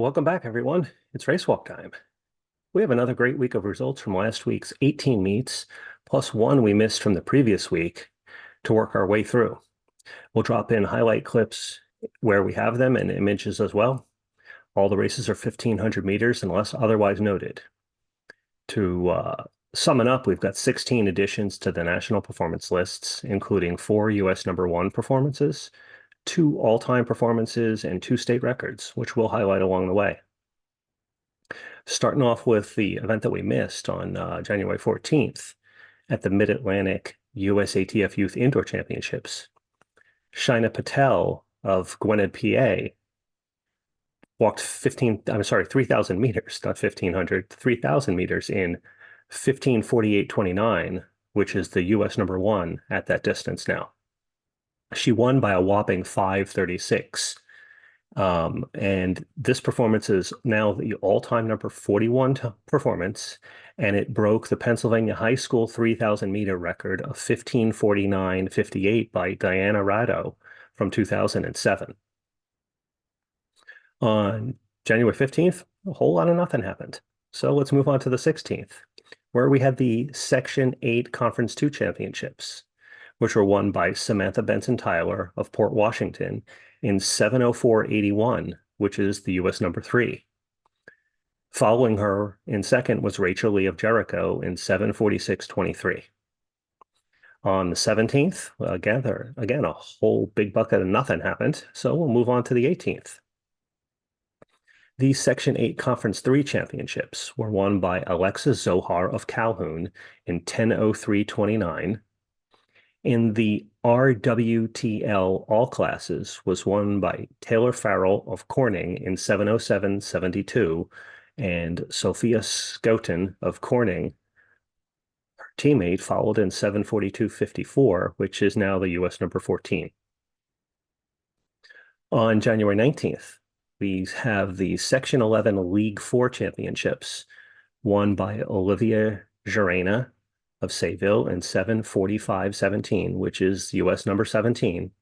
Welcome back, everyone. It's racewalk time. We have another great week of results from last week's 18 meets, plus one we missed from the previous week to work our way through. We'll drop in highlight clips where we have them and images as well. All the races are 1,500 meters unless otherwise noted. To sum it up, we've got 16 additions to the national performance lists, including 4 U.S. number 1 performances, 2 all-time performances, and 2 state records, which we'll highlight along the way. Starting off with the event that we missed on January 14th at the Mid-Atlantic USATF Youth Indoor Championships. Shaina Patel of Gwynedd, PA, walked 3,000 meters, not 1,500, 3,000 meters in 15:48:29, which is the U.S. number 1 at that distance now. She won by a whopping 5:36. And this performance is now the all-time number 41 performance, and it broke the Pennsylvania High School 3,000 meter record of 15:49:58 by Diana Ratto from 2007. On January 15th, a whole lot of nothing happened. So let's move on to the 16th, where we had the Section 8 Conference 2 Championships, which were won by Samantha Benson Tyler of Port Washington in 7:04:81, which is the U.S. number 3. Following her in second was Rachel Lee of Jericho in 7:46:23. On the 17th, again, a whole big bucket of nothing happened, so we'll move on to the 18th. The Section 8 Conference 3 Championships were won by Alexa Zohar of Calhoun in 10:03:29. In the RWTL all classes was won by Taylor Farrell of Corning in 7:07:72, and Sophia Scouten of Corning, her teammate, followed in 7:42:54, which is now the U.S. number 14. On January 19th, we have the Section 11 League 4 Championships, won by Olivia Gerena of Sayville in 7:45:17, which is U.S. number 17.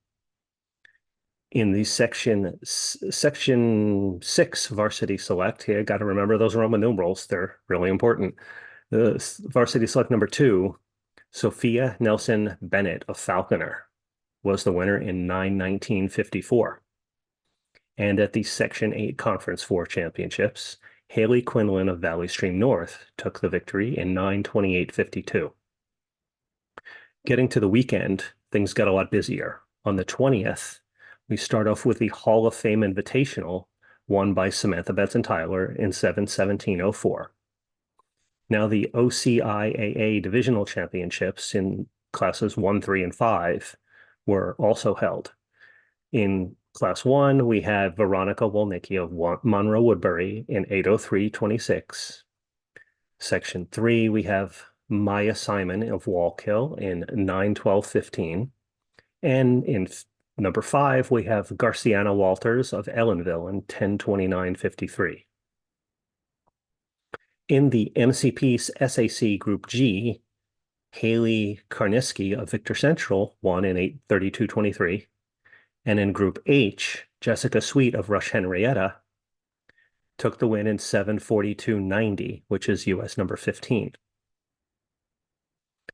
In the Section 6 Varsity Select, here, got to remember those Roman numerals. They're really important. The Varsity Select number 2, Sophia Nelson Bennett of Falconer was the winner in 9:19:54. And at the Section 8 Conference 4 Championships, Haley Quinlan of Valley Stream North took the victory in 9:28:52. Getting to the weekend, things got a lot busier. On the 20th, we start off with the Hall of Fame Invitational, won by Samantha Benson Tyler in 7:17:04. Now the OCIAA Divisional Championships in classes 1, 3, and 5 were also held. In Class 1, we had Veronica Wolnicki of Monroe Woodbury in 8:03:26. Section 3, we have Maya Simon of Wallkill in 9:12:15. And in number 5, we have Garciana Walters of Ellenville in 10:29:53. In the MCPSAC Group G, Haley Karniski of Victor Central won in 8:32:23. And in Group H, Jessica Sweet of Rush Henrietta took the win in 7:42:90, which is U.S. number 15.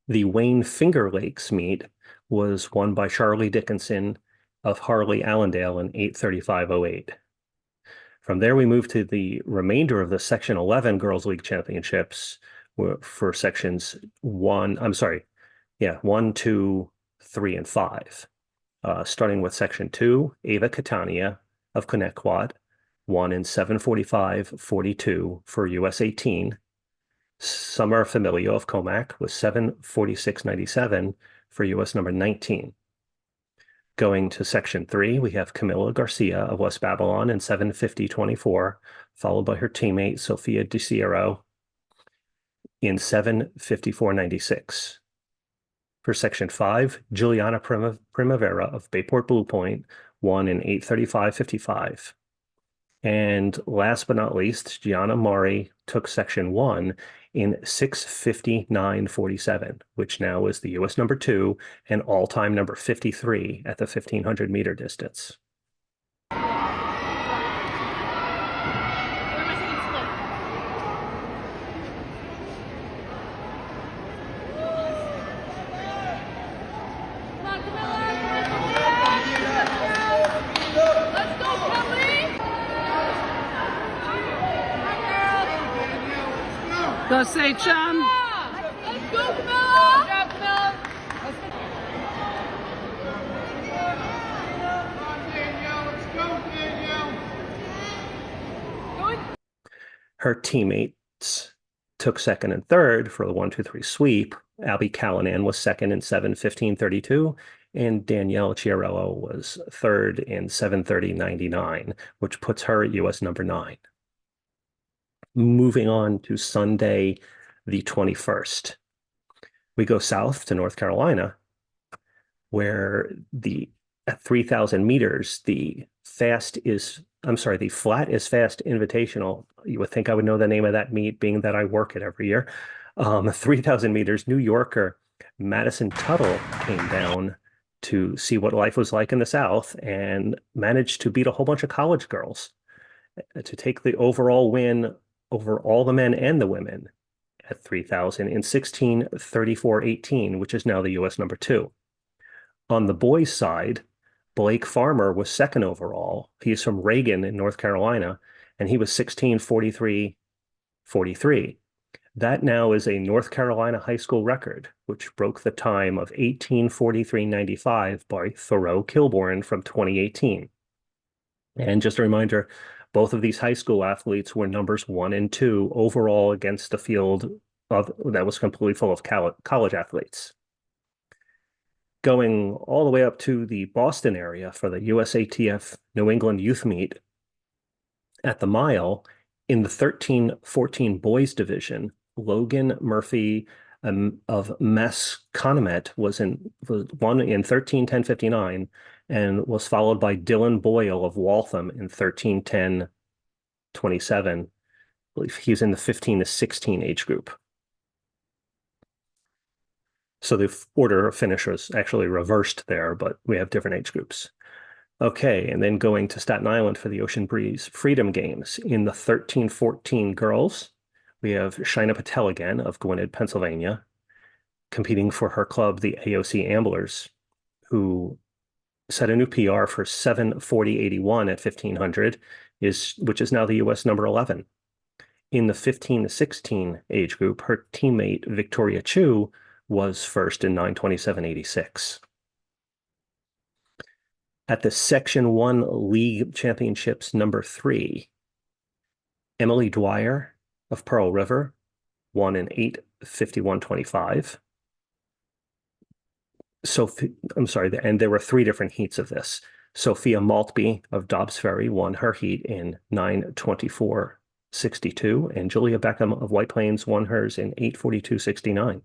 The Wayne Finger Lakes meet was won by Charlie Dickinson of Harley Allendale in 8:35:08. From there, we move to the remainder of the Section 11 Girls League Championships for sections 1, 2, 3, and 5. Starting with Section 2, Ava Catania of Connecticut won in 7:45:42 for US 18. Summer Familio of Comac was 7:46:97 for US number 19. Going to Section 3, we have Camila Garcia of West Babylon in 7:50:24, followed by her teammate Sophia DeCiero in 7:54:96. For Section 5, Juliana Primavera of Bayport Blue Point won in 8:35:55. And last but not least, Gianna Mari took Section 1 in 6:59:47, which now is the U.S. number 2 and all-time number 53 at the 1,500 meter distance. Go say chum. Let's go, Camilla! Good job, Camilla! Her teammates took second and third for the 1-2-3 sweep. Abby Callanan was second in 7:15:32, and Danielle Chiarello was third in 7:30:99, which puts her at US number 9. Moving on to Sunday, the 21st. We go south to North Carolina, where at 3,000 meters, the flat is fast invitational. You would think I would know the name of that meet, being that I work it every year. 3,000 meters, New Yorker Madison Tuttle came down to see what life was like in the South and managed to beat a whole bunch of college girls to take the overall win over all the men and the women at 3,000 in 16:34:18, which is now the US number 2. On the boys' side, Blake Farmer was second overall. He's from Reagan in North Carolina, and he was 16:43:43. That now is a North Carolina high school record, which broke the time of 18:43:95 by Thoreau Kilborn from 2018. And just a reminder, both of these high school athletes were numbers 1 and 2 overall against a field that was completely full of college athletes. Going all the way up to the Boston area for the USATF New England Youth Meet at the mile in the 13-14 boys division, Logan Murphy of Masconomet was won in 13:10:59 and was followed by Dylan Boyle of Waltham in 13:10:27. I believe he's in the 15 to 16 age group. So the order of finishers actually reversed there, but we have different age groups. Okay, and then going to Staten Island for the Ocean Breeze Freedom Games. In the 13-14 girls, we have Shaina Patel again of Gwinnett, Pennsylvania, competing for her club, the AOC Amblers, who set a new PR for 7:40:81 at 1,500, which is now the US number 11. In the 15 to 16 age group, her teammate Victoria Chu was first in 9:27:86. At the Section 1 League Championships number 3, Emily Dwyer of Pearl River won in 8:51:25. And there were 3 different heats of this. Sophia Maltby of Dobbs Ferry won her heat in 9:24:62, and Julia Beckham of White Plains won hers in 8:42:69.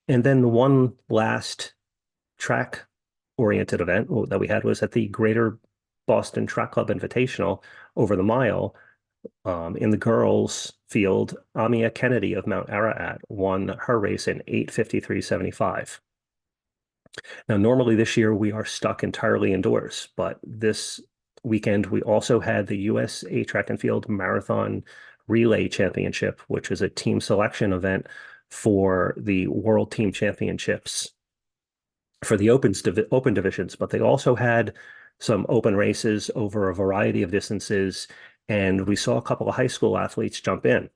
And then the one last track-oriented event that we had was at the Greater Boston Track Club Invitational over the mile. In the girls' field, Amia Kennedy of Mount Ararat won her race in 8:53:75. Now, normally this year we are stuck entirely indoors, but this weekend we also had the USA Track and Field Marathon Relay Championship, which is a team selection event for the World Team Championships for the open divisions, but they also had some open races over a variety of distances, and we saw a couple of high school athletes jump in.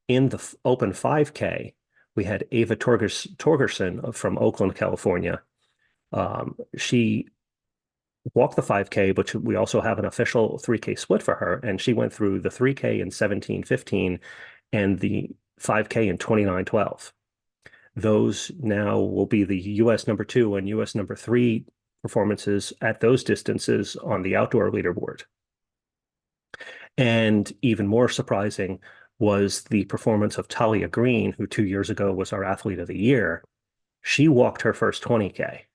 In the open 5K, we had Ava Torgerson from Oakland, California. She walked the 5K, but we also have an official 3K split for her, and she went through the 3K in 17:15 and the 5K in 29:12. Those now will be the US number 2 and US number 3 performances at those distances on the outdoor leaderboard. And even more surprising was the performance of Talia Green, who 2 years ago was our Athlete of the Year. She walked her first 20K.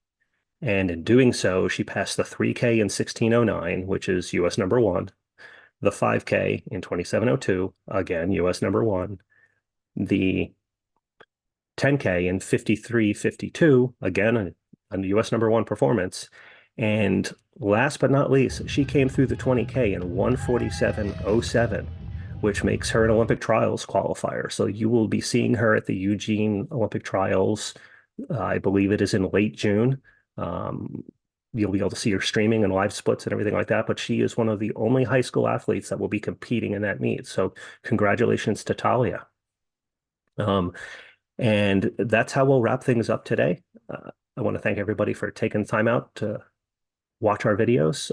And in doing so, she passed the 3K in 16:09, which is US number 1, the 5K in 27:02, again, US number 1, the 10K in 53:52, again, a US number 1 performance. And last but not least, she came through the 20K in 1:47:07, which makes her an Olympic trials qualifier. So you will be seeing her at the Eugene Olympic Trials. I believe it is in late June. you'll be able to see her streaming and live splits and everything like that. But she is one of the only high school athletes that will be competing in that meet. So congratulations to Talia. And that's how we'll wrap things up today. I want to thank everybody for taking the time out to watch our videos.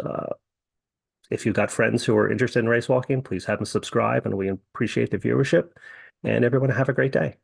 If you've got friends who are interested in race walking, please have them subscribe, and we appreciate the viewership. And everyone have a great day.